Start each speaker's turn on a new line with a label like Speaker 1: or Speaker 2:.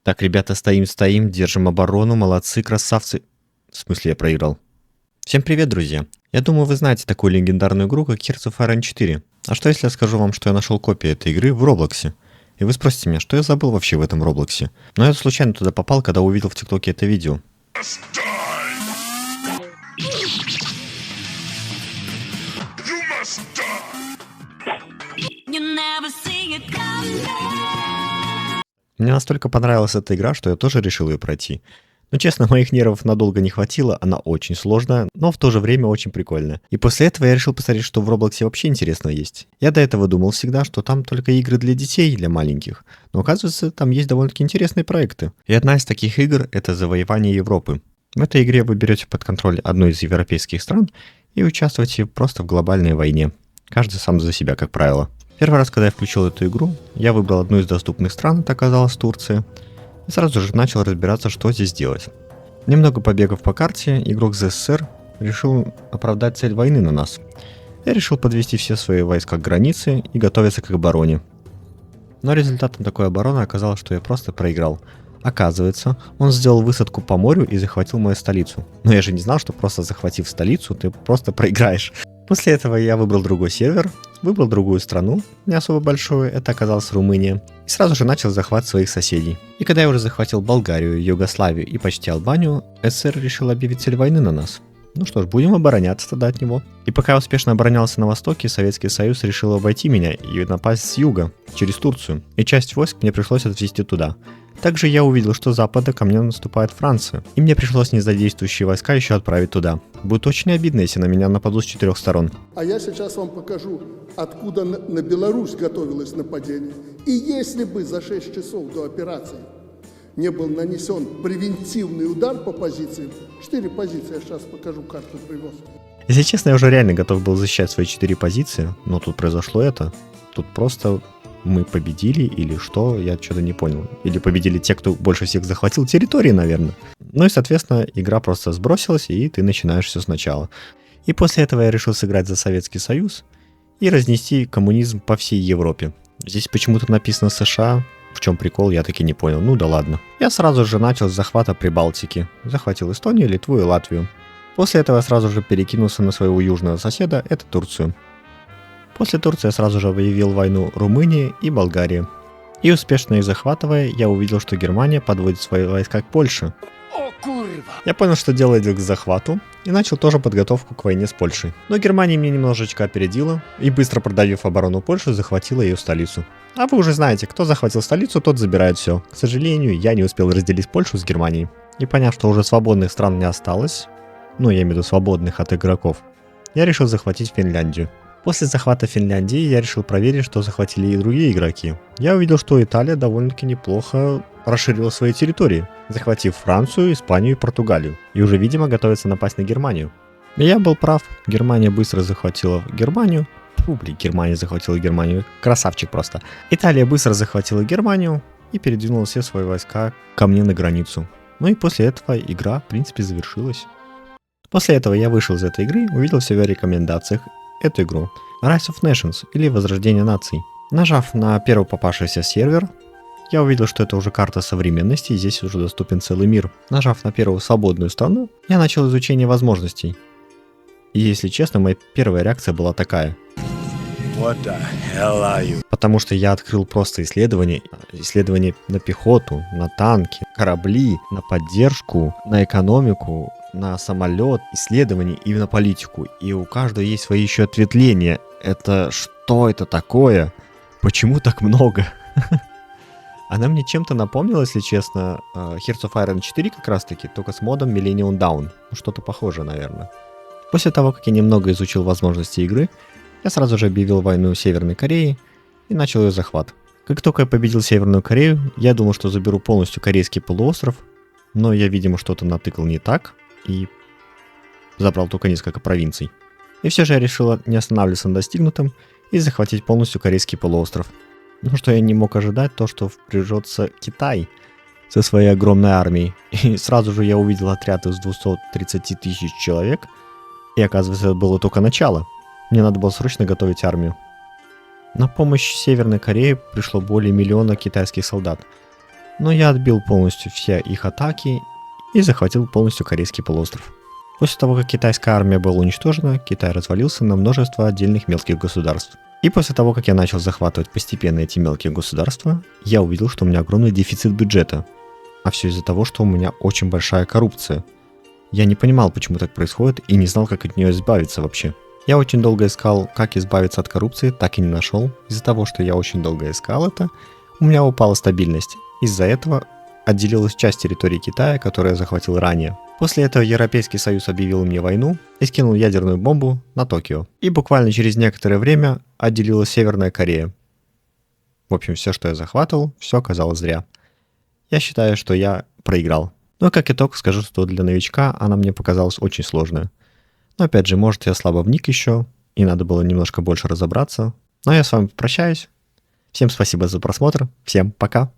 Speaker 1: Так, ребята, стоим, держим оборону, молодцы, красавцы. В смысле, я проиграл. Всем привет, друзья. Я думаю, вы знаете такую легендарную игру, как Hearts of Iron 4. А что если я скажу вам, что я нашел копию этой игры в Роблоксе? И вы спросите меня, что я забыл вообще в этом Роблоксе? Но я случайно туда попал, когда увидел в ТикТоке это видео. Мне настолько понравилась эта игра, что я тоже решил ее пройти. Но честно, моих нервов надолго не хватило, она очень сложная, но в то же время очень прикольная. И после этого я решил посмотреть, что в Роблоксе вообще интересного есть. Я до этого думал всегда, что там только игры для детей, для маленьких. Но оказывается, там есть довольно-таки интересные проекты. И одна из таких игр — это завоевание Европы. В этой игре вы берете под контроль одну из европейских стран и участвуете просто в глобальной войне. Каждый сам за себя, как правило. Первый раз, когда я включил эту игру, я выбрал одну из доступных стран, это оказалась Турция, и сразу же начал разбираться, что здесь делать. Немного побегав по карте, игрок ЗССР решил оправдать цель войны на нас. Я решил подвести все свои войска к границе и готовиться к обороне. Но результатом такой обороны оказалось, что я просто проиграл. Оказывается, он сделал высадку по морю и захватил мою столицу. Но я же не знал, что просто захватив столицу, ты просто проиграешь. После этого я выбрал другой сервер, выбрал другую страну, не особо большую, это оказалась Румыния, и сразу же начал захват своих соседей. И когда я уже захватил Болгарию, Югославию и почти Албанию, СССР решил объявить цель войны на нас. Ну что ж, будем обороняться тогда от него. И пока я успешно оборонялся на востоке, Советский Союз решил обойти меня и напасть с юга, через Турцию, и часть войск мне пришлось отвезти туда. Также я увидел, что с запада ко мне наступает Франция, и мне пришлось незадействующие войска еще отправить туда. Будет очень обидно, если на меня нападут с 4 сторон.
Speaker 2: А я сейчас вам покажу, откуда на Беларусь готовилось нападение. И если бы за 6 часов до операции не был нанесен превентивный удар по позициям, 4 позиции, я сейчас покажу, карту привез.
Speaker 1: Если честно, я уже реально готов был защищать свои 4 позиции, но тут произошло это. Тут просто мы победили или что, я что-то не понял. Или победили те, кто больше всех захватил территории, наверное. Ну и, соответственно, игра просто сбросилась, и ты начинаешь все сначала. И после этого я решил сыграть за Советский Союз и разнести коммунизм по всей Европе. Здесь почему-то написано США. В чем прикол, я таки не понял. Ну да ладно. Я сразу же начал с захвата Прибалтики. Захватил Эстонию, Литву и Латвию. После этого я сразу же перекинулся на своего южного соседа, это Турцию. После Турции я сразу же объявил войну Румынии и Болгарии. И успешно их захватывая, я увидел, что Германия подводит свои войска к Польше. Я понял, что дело идет к захвату, и начал тоже подготовку к войне с Польшей. Но Германия меня немножечко опередила, и быстро продавив оборону Польши, захватила ее столицу. А вы уже знаете, кто захватил столицу, тот забирает все. К сожалению, я не успел разделить Польшу с Германией. И поняв, что уже свободных стран не осталось, ну я имею в виду свободных от игроков, я решил захватить Финляндию. После захвата Финляндии я решил проверить, что захватили и другие игроки. Я увидел, что Италия довольно-таки неплохо расширила свои территории, захватив Францию, Испанию и Португалию. И уже, видимо, готовится напасть на Германию. И я был прав, Германия быстро захватила Германию. Германия захватила Германию. Красавчик просто. Италия быстро захватила Германию и передвинула все свои войска ко мне на границу. Ну и после этого игра, в принципе, завершилась. После этого я вышел из этой игры, увидел в себе рекомендациях эту игру Rise of Nations или Возрождение наций. Нажав на первый попавшийся сервер, я увидел, что это уже карта современности и здесь уже доступен целый мир. Нажав на первую свободную страну, я начал изучение возможностей. И если честно, моя первая реакция была такая.
Speaker 3: What the hell are you?
Speaker 1: Потому что я открыл просто исследования на пехоту, на танки, корабли, на поддержку, на экономику, на самолет, исследования и на политику. И у каждого есть свои еще ответвления. Это что это такое? Почему так много? Она мне чем-то напомнила, если честно, Hearts of Iron 4 как раз таки, только с модом Millennium Dawn. Что-то похожее, наверное. После того, как я немного изучил возможности игры, я сразу же объявил войну Северной Корее и начал ее захват. Как только я победил Северную Корею, я думал, что заберу полностью Корейский полуостров, но я, видимо, что-то натыкал не так и забрал только несколько провинций. И все же я решил не останавливаться на достигнутом и захватить полностью Корейский полуостров. Но что я не мог ожидать, то что впряжется Китай со своей огромной армией. И сразу же я увидел отряд из 230 тысяч человек, и оказывается, это было только начало. Мне надо было срочно готовить армию. На помощь Северной Корее пришло более 1 миллиона китайских солдат. Но я отбил полностью все их атаки и захватил полностью Корейский полуостров. После того, как китайская армия была уничтожена, Китай развалился на множество отдельных мелких государств. И после того, как я начал захватывать постепенно эти мелкие государства, я увидел, что у меня огромный дефицит бюджета. А все из-за того, что у меня очень большая коррупция. Я не понимал, почему так происходит, и не знал, как от нее избавиться вообще. Я очень долго искал, как избавиться от коррупции, так и не нашел. Из-за того, что я очень долго искал это, у меня упала стабильность. Из-за этого отделилась часть территории Китая, которую я захватил ранее. После этого Европейский Союз объявил мне войну и скинул ядерную бомбу на Токио. И буквально через некоторое время отделилась Северная Корея. В общем, все, что я захватывал, все оказалось зря. Я считаю, что я проиграл. Но как итог скажу, что для новичка она мне показалась очень сложная. Но опять же, может, я слабо вник еще, и надо было немножко больше разобраться. Но я с вами прощаюсь. Всем спасибо за просмотр. Всем пока.